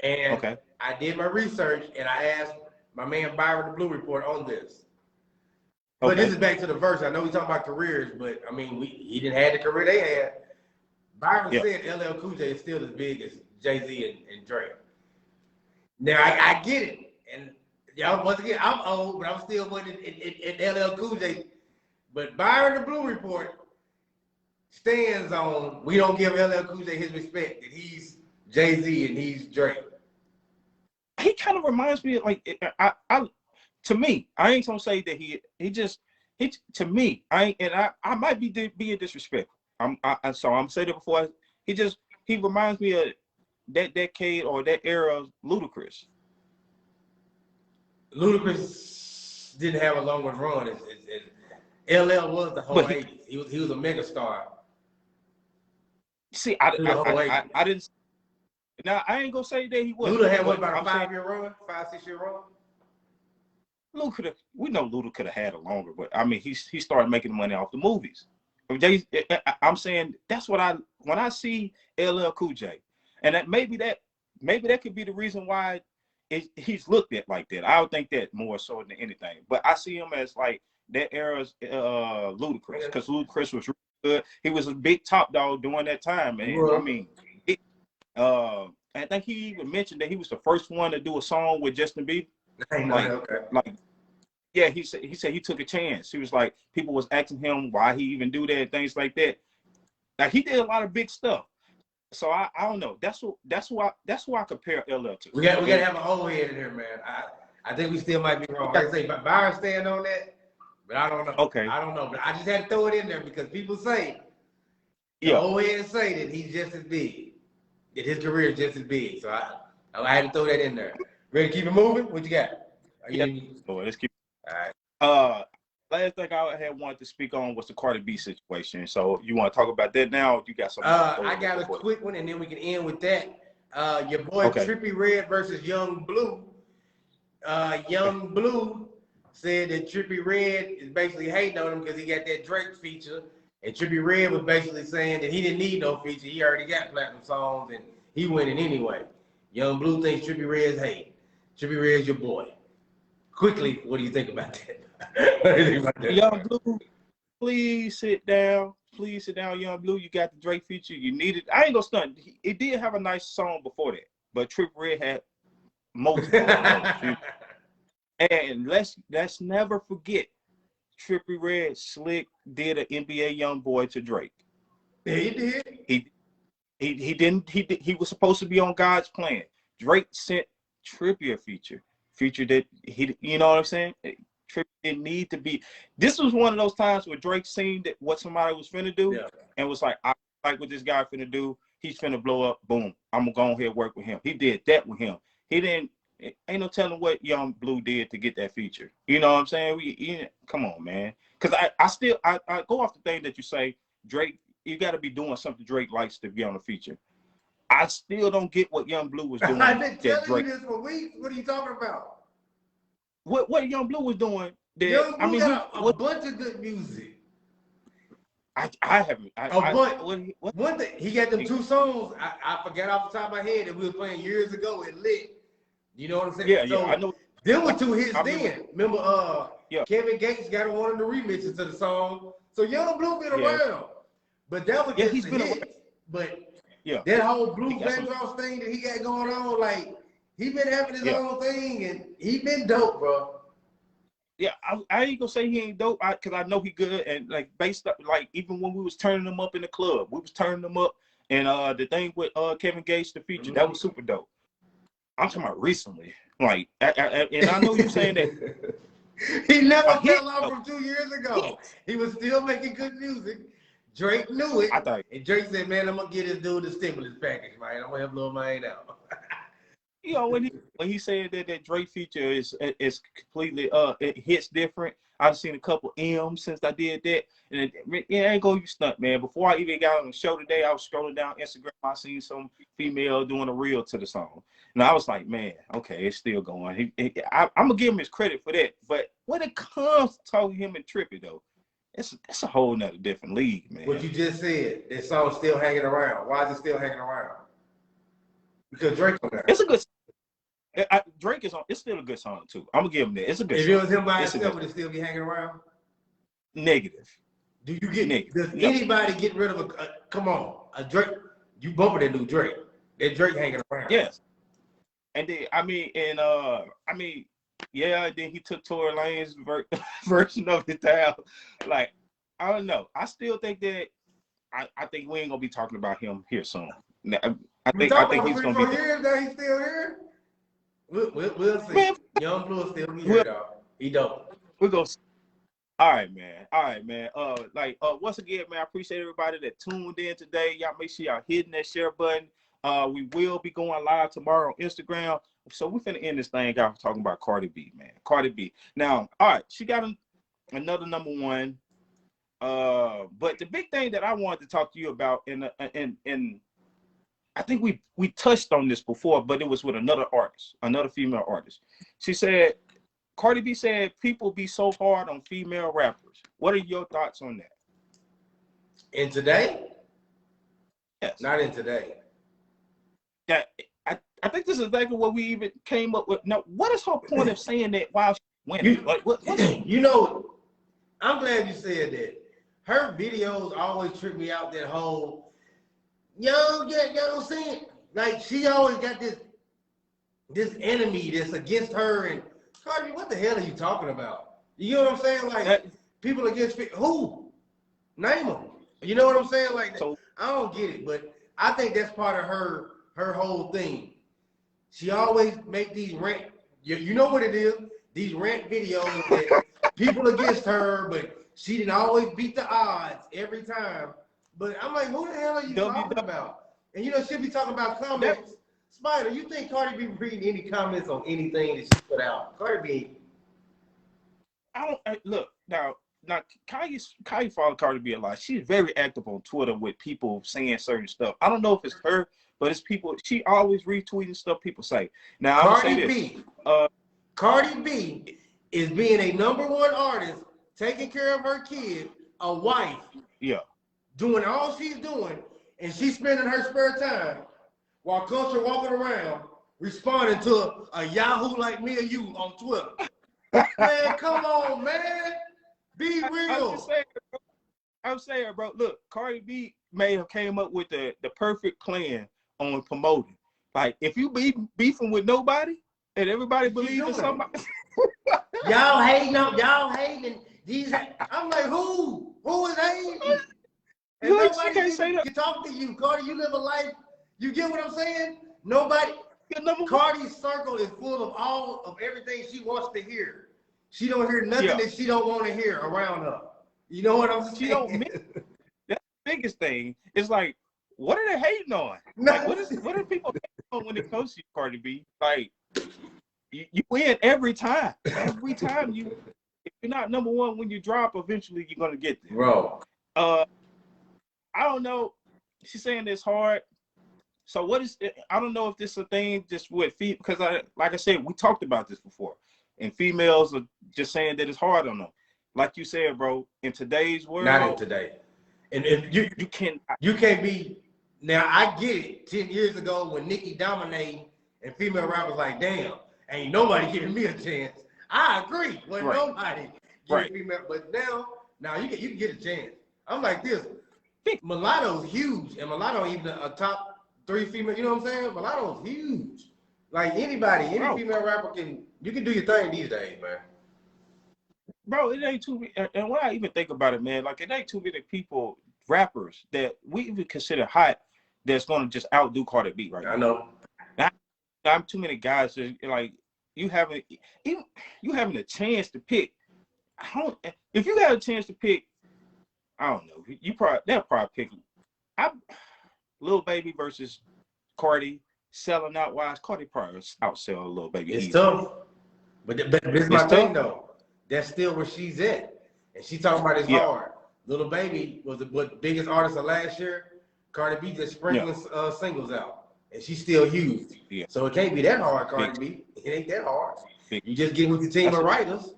Speaker 1: And I did my research and I asked my man Byron the Blue Report on this. But this is back to the verse. I know we talking about careers, but I mean he didn't have the career they had. Byron said LL Cool J is still as big as Jay-Z and Drake. Now I get it. And y'all, once again, I'm old, but I'm still winning in LL Cool J. But Byron the Blue Report stands on we don't give LL Cool J his respect, that he's Jay-Z and he's Drake.
Speaker 2: He kind of reminds me of to me, I ain't gonna say that he to me, I might be being disrespectful. So I'm saying it before. He reminds me of that decade or that era of Ludacris.
Speaker 1: Ludacris didn't have a longer run. LL was the whole 80s. He was a megastar.
Speaker 2: See, I didn't. Now I ain't gonna say that he was.
Speaker 1: Luda had about a 5-6-year run.
Speaker 2: We know Luda could have had a longer, but I mean he started making money off the movies. I'm saying that's what when I see LL Cool J, and that maybe that could be the reason why he's looked at like that. I would think that more so than anything. But I see him as like that era's Ludacris, because Ludacris was really good. He was a big top dog during that time, and I mean, I think he even mentioned that he was the first one to do a song with Justin Bieber. Yeah, he said he took a chance. He was like, people was asking him why he even do that and things like that. Like he did a lot of big stuff. So I don't know. That's who I compare LL to.
Speaker 1: We gotta have an old head in here, man. I think we still might be wrong. Like I say, Byron stand on that, but I don't know.
Speaker 2: Okay.
Speaker 1: I don't know, but I just had to throw it in there because people say, old heads say that he's just as big, that his career is just as big. So I had to throw that in there. Ready to keep it moving? What you got?
Speaker 2: Let's keep.
Speaker 1: All right.
Speaker 2: Last thing I had wanted to speak on was the Cardi B situation. So you want to talk about that now? Or you got something?
Speaker 1: I got a quick one, and then we can end with that. Your boy Trippie Red versus Young Bleu. Young Bleu said that Trippie Red is basically hating on him because he got that Drake feature, and Trippie Red was basically saying that he didn't need no feature. He already got platinum songs, and he winning anyway. Young Bleu thinks Trippie Red's hate. Trippie Red's your boy. Quickly, what do you think about that?
Speaker 2: Young Blue, please sit down. Please sit down, Young Blue. You got the Drake feature. You need it. I ain't gonna stunt. It did have a nice song before that, but Trippie had multiple. And let's never forget, Trippie Redd Slick did an NBA YoungBoy to Drake.
Speaker 1: Yeah, he did.
Speaker 2: He didn't. He was supposed to be on God's Plan. Drake sent Trippie a feature that he, you know what I'm saying? Trippie didn't need to be. This was one of those times where Drake seen that what somebody was finna do, and was like, I like what this guy finna do. He's finna blow up. Boom. I'm gonna go ahead and work with him. He did that with him. He didn't. Ain't no telling what Young Blue did to get that feature. You know what I'm saying? Come on, man. Because I go off the thing that you say, Drake, you got to be doing something Drake likes to be on a feature. I still don't get what Young Blue was doing.
Speaker 1: I've been telling you this for weeks. What are you talking about?
Speaker 2: What Young Blue was doing?
Speaker 1: Young Blue got a bunch of good music.
Speaker 2: I haven't.
Speaker 1: One thing, he got them 2 songs. I forgot off the top of my head that we were playing years ago in Lit. You know what I'm saying?
Speaker 2: Yeah, I know.
Speaker 1: Them were 2 hits then. Remember, Kevin Gates got one of the remixes to the song. So Young Blue been around. But that was just a hit. But that whole Blue background thing that he got going on, like, he been having his own thing, and he been dope, bro.
Speaker 2: Yeah, I ain't gonna say he ain't dope, because I know he good, and like based up, like even when we was turning them up in the club, we was turning them up, and the thing with Kevin Gates, the feature, that was super dope. I'm talking about recently, like, and I know you saying that
Speaker 1: he never fell off from 2 years ago. He was still making good music. Drake knew it, and Drake said, "Man, I'm gonna get this dude the stimulus package, man. I'm gonna help Lil Wayne out."
Speaker 2: You know, when he said that Drake feature is completely it hits different. I've seen a couple M's since I did that, and it ain't gonna you stunt, man. Before I even got on the show today, I was scrolling down Instagram. I seen some female doing a reel to the song, and I was like, man, okay, it's still going. I'm gonna give him his credit for that. But when it comes to talking him and Trippie though, it's a whole nother different league, man.
Speaker 1: What you just said, that song's still hanging around. Why is it still hanging around? Because Drake's on there.
Speaker 2: It's a good. Drake is on. It's still a good song too. I'm gonna give him that. It's a good.
Speaker 1: If
Speaker 2: song.
Speaker 1: it was him by himself, would it still be hanging around?
Speaker 2: Negative.
Speaker 1: Do you get negative? Does anybody get rid of a? Come on, a Drake. You bumping that new Drake? That Drake hanging around?
Speaker 2: Yes. And then yeah. Then he took Tory Lane's version of it down. Like, I don't know. I still think that. I think we ain't gonna be talking about him here soon. I think he's gonna be.
Speaker 1: Years that he's still here. We'll see. Man, Young Blue will still be here, though. He don't.
Speaker 2: We'll go. All right, man. Once again, man, I appreciate everybody that tuned in today. Y'all make sure y'all hitting that share button. We will be going live tomorrow on Instagram. So we're finna end this thing out talking about Cardi B, man. Cardi B. Now, all right, she got another #1. But the big thing that I wanted to talk to you about, and I think we touched on this before, but it was with another artist, another female artist. She said, Cardi B said, people be so hard on female rappers. What are your thoughts on that?
Speaker 1: In today?
Speaker 2: Yes.
Speaker 1: Not in today.
Speaker 2: Yeah, I think this is exactly what we even came up with. Now, what is her point of saying that while she's winning?
Speaker 1: You know, I'm glad you said that. Her videos always trip me out, that whole, y'all don't see it. Like, she always got this enemy that's against her. And Cardi, what the hell are you talking about? You know what I'm saying? Like, people against who? Name them. You know what I'm saying? Like, so, I don't get it, but I think that's part of her whole thing. She always make these rant. You know what it is? These rant videos that people against her, but she didn't always beat the odds every time. But I'm like, who the hell are you talking about? And you know, she'll be talking about comments. Spida, you think Cardi B reading any comments on anything that she put out? Cardi B.
Speaker 2: Look, now Kai follow Cardi B a lot. She's very active on Twitter with people saying certain stuff. I don't know if it's her, but it's people. She always retweeting stuff people say. Now,
Speaker 1: Cardi B. Cardi B is being a #1 artist, taking care of her kid, a wife.
Speaker 2: Yeah.
Speaker 1: Doing all she's doing, and she's spending her spare time while Culture walking around responding to a Yahoo like me or you on Twitter. Man, come on, man. Be real.
Speaker 2: I'm saying, bro, look, Cardi B may have came up with the perfect plan on promoting. Like, if you be beefing with nobody and everybody believes in somebody.
Speaker 1: Y'all hating. These, I'm like, who? Who is hating? And nobody can talk to you, Cardi. You live a life. You get what I'm saying? Nobody. Cardi's circle is full of all of everything she wants to hear. She don't hear nothing that she don't want to hear around her. You know what I'm saying?
Speaker 2: She don't miss. That's the biggest thing. It's like, what are they hating on? Like, what are people hating on when it comes to you, Cardi B? Like, you win every time. Every time if you're not number one when you drop, eventually you're gonna get there.
Speaker 1: Bro.
Speaker 2: I don't know. She's saying it's hard. So what is it? I don't know if this is a thing just with females, because like I said, we talked about this before, and females are just saying that it's hard on them. Like you said, bro, in today's world.
Speaker 1: Not in today. And you can't be. Now I get it. 10 years ago when Nicki dominated and female rappers like, damn, ain't nobody giving me a chance. I agree. When nobody giving female, but now you can get a chance. I'm like this. Mulatto's huge, and Mulatto even a top 3 female. You know what I'm saying? Mulatto's huge. Like any female rapper you can do your thing these days, man.
Speaker 2: Bro, it ain't too. And when I even think about it, man, like it ain't too many rappers that we even consider hot that's gonna just outdo Cardi B right now.
Speaker 1: I know.
Speaker 2: I'm too many guys that, like, you having a chance to pick. If you got a chance to pick, I don't know. They'll probably pick Lil Baby versus Cardi, selling out wise. Cardi probably outsell Lil Baby.
Speaker 1: It's tough, but this is my thing though. That's still where she's at, and she talking about it's hard. Lil Baby was the biggest artist of last year. Cardi B just sprinkling singles out, and she's still huge. Yeah. So it can't be that hard, Cardi B. It ain't that hard. You just get with the team of writers,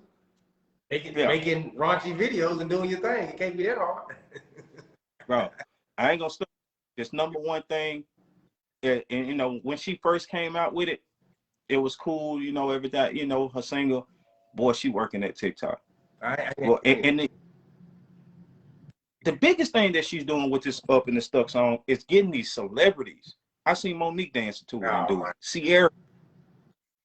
Speaker 1: making raunchy videos and doing your thing. It can't be that hard.
Speaker 2: Bro, I ain't gonna stop. This number one thing, and you know, when she first came out with it, it was cool. You know, everything. You know, her single, boy, she working at TikTok. And the biggest thing that she's doing with this Up in the Stuck song is getting these celebrities. I seen Monique dancing to her and do it. Sierra,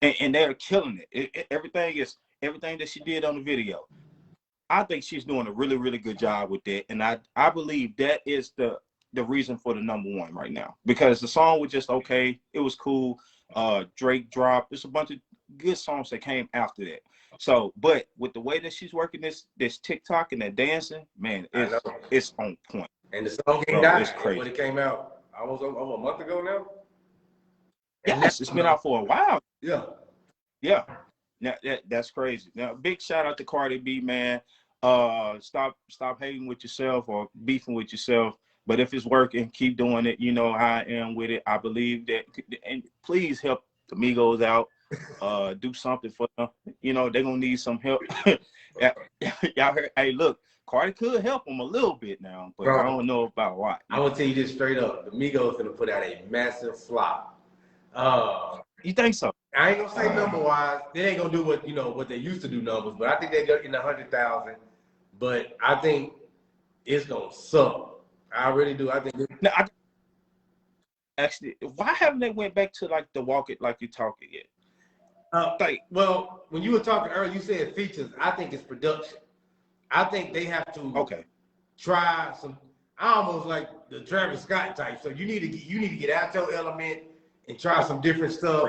Speaker 2: and they're killing it. Everything that she did on the video. I think she's doing a really, really good job with that, and I believe that is the reason for the number one right now, because the song was just okay. It was cool. Drake dropped. There's a bunch of good songs that came after that. So, but with the way that she's working this TikTok and that dancing, man, it's on point.
Speaker 1: And the song came out when it came out almost over a month ago now.
Speaker 2: Yes, it's been out for a while.
Speaker 1: Yeah.
Speaker 2: Now that's crazy. Now, big shout out to Cardi B, man. Stop hating with yourself or beefing with yourself. But if it's working, keep doing it. You know how I am with it. I believe that, and please help the Migos out. Do something for them. You know, they're gonna need some help. Y'all heard? Hey, look, Cardi could help them a little bit now, but I don't know about what.
Speaker 1: I'm gonna tell you this straight up: the Migos gonna put out a massive flop.
Speaker 2: You think so?
Speaker 1: I ain't gonna say number wise. They ain't gonna do what they used to do numbers, but I think they're in the 100,000. But I think it's gonna suck. I really do. I think.
Speaker 2: Actually, why haven't they went back to like the Walk It Like You Talk It yet?
Speaker 1: Well, when you were talking earlier, you said features. I think it's production. I think they have to try some. I almost like the Travis Scott type. So you need to get out your element and try some different stuff.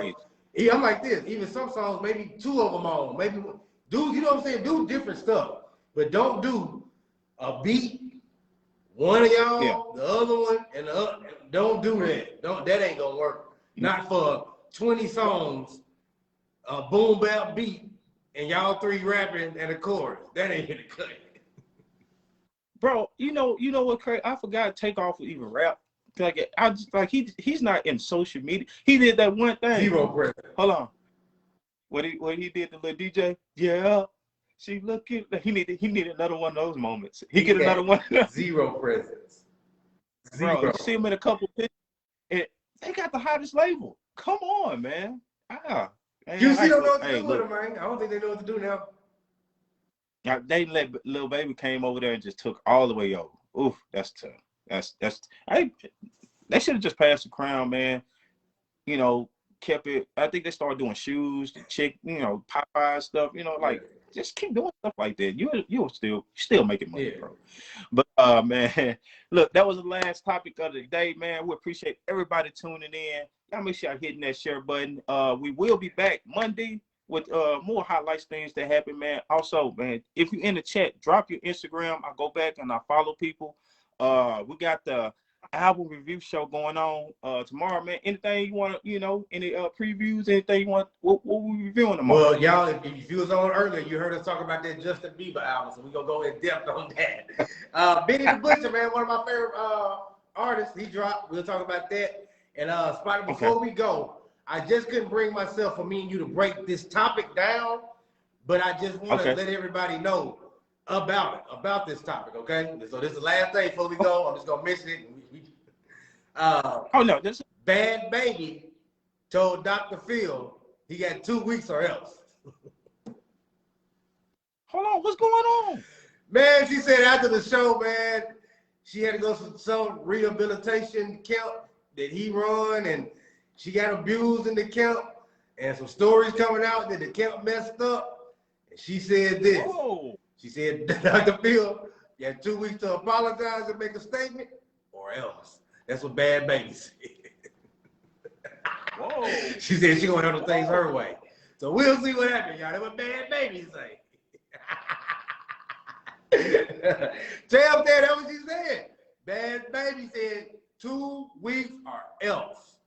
Speaker 1: Yeah, I'm like this. Even some songs, maybe 2 of them on. Maybe do you know what I'm saying? Do different stuff, but don't do a beat. One of y'all, the other one, and the other. Don't do that. That ain't gonna work. Not for 20 songs, a boom bap beat, and y'all 3 rapping and a chorus. That ain't gonna cut it.
Speaker 2: Bro, you know what, Craig? I forgot Takeover even rap. Like he's not in social media. He did that one thing.
Speaker 1: Zero presence.
Speaker 2: Hold on. What he did to little DJ? Yeah. She looking. He need another one of those moments. He get another one.
Speaker 1: Zero presence.
Speaker 2: Bro, you see him in a couple pictures. And they got the hottest label. Come on, man. Man,
Speaker 1: QC don't know what to
Speaker 2: hey,
Speaker 1: do with
Speaker 2: look,
Speaker 1: him, man. I don't think they know what to do now.
Speaker 2: they let Lil Baby came over there and just took all the way over. Oof, that's tough. They should have just passed the crown, man. You know, kept it. I think they started doing shoes, the chick, you know, Popeye stuff. You know, like just keep doing stuff like that. You'll still making money, bro. But man, look, that was the last topic of the day, man. We appreciate everybody tuning in. Y'all make sure y'all hitting that share button. We will be back Monday with more highlights, things that happen, man. Also, man, if you're in the chat, drop your Instagram. I go back and I follow people. We got the album review show going on tomorrow, man. Anything you want to, you know, any previews, anything you want, what we reviewing tomorrow?
Speaker 1: Well, y'all, if you was on earlier, you heard us talk about that Justin Bieber album, so we're going to go in depth on that. Benny the Butcher, man, one of my favorite artists, he dropped. We'll talk about that. And Spida, before we go, I just couldn't bring myself for me and you to break this topic down, but I just want to let everybody know about this topic, okay? So this is the last thing before we go. I'm just going to mention it.
Speaker 2: This
Speaker 1: Bad Baby told Dr. Phil he got 2 weeks or else.
Speaker 2: Hold on, what's going on?
Speaker 1: Man, she said after the show, man, she had to go to some rehabilitation camp that he run, and she got abused in the camp, and some stories coming out that the camp messed up. And she said this. Whoa. She said, Dr. Phil, you have 2 weeks to apologize and make a statement, or else. That's what Bad Baby said. Whoa. She said she gonna handle things her way. So we'll see what happens, y'all. That's what Bad Baby say. Tell them that's what she said. Bad Baby said 2 weeks or else.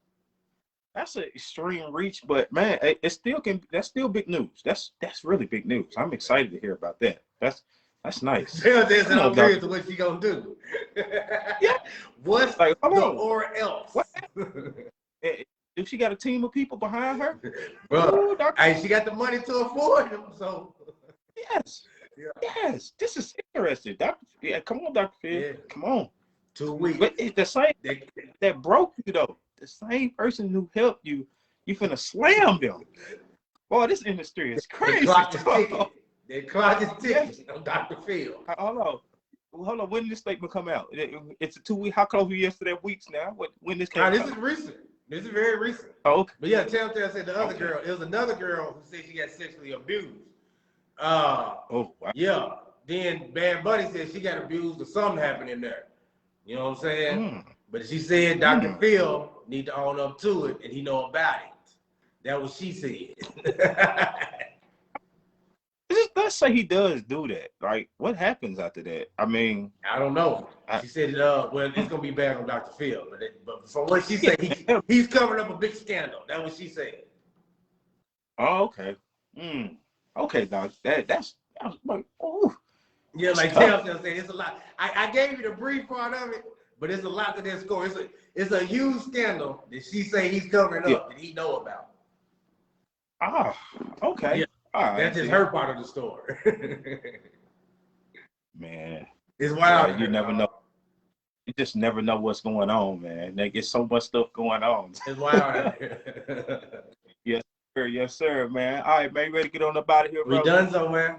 Speaker 2: That's an extreme reach, but man, that's still big news. That's really big news. I'm excited to hear about that. That's nice.
Speaker 1: Tell them that I'm curious to what she gonna do.
Speaker 2: Yeah.
Speaker 1: What's like, or else? What?
Speaker 2: If she got a team of people behind her,
Speaker 1: bro, she got the money to afford them. So
Speaker 2: yes, yes, this is interesting. Come on, Dr. Phil, come on.
Speaker 1: 2 weeks.
Speaker 2: But it's the same that broke you though. The same person who helped you, you finna slam them. Boy, this industry is crazy.
Speaker 1: They clock is ticking on Dr. Phil.
Speaker 2: Hold on. When did this statement come out? It's a 2 week. How close are you yesterday? Weeks now. When this came out?
Speaker 1: This is recent. This is very recent.
Speaker 2: Oh, okay.
Speaker 1: But yeah, Telltale said the other girl. It was another girl who said she got sexually abused. Wow. Yeah. Then Bad Buddy said she got abused or something happened in there. You know what I'm saying? But she said Dr. Phil need to own up to it, and he know about it. That was she said.
Speaker 2: Let's say he does do that. Like, what happens after that? I mean,
Speaker 1: I don't know. She said, well, it's gonna be bad on Dr. Phil, but from what she said, he's covering up a big scandal. That's what she said.
Speaker 2: Oh, okay. Okay, Doc. That's like, ooh.
Speaker 1: Yeah, like Telltale said, it's a lot. I gave you the brief part of it, but it's a lot to that score. It's a huge scandal that she say he's covering up that he know about.
Speaker 2: Ah, okay.
Speaker 1: Yeah. Right, that's just her part of the story.
Speaker 2: Man,
Speaker 1: it's wild.
Speaker 2: You never know. You just never know what's going on, man. There gets so much stuff going on.
Speaker 1: It's wild.
Speaker 2: Yes, sir. Yes, sir, man. All right, man. You ready to get on up out of here, bro?
Speaker 1: We done so, man.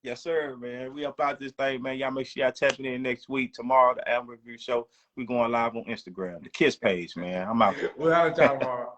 Speaker 2: Yes, sir, man. We up out this thing, man. Y'all make sure y'all tapping in next week. Tomorrow, the album review show. We going live on Instagram. The Kiss page, man. I'm out there.
Speaker 1: We're out of time tomorrow.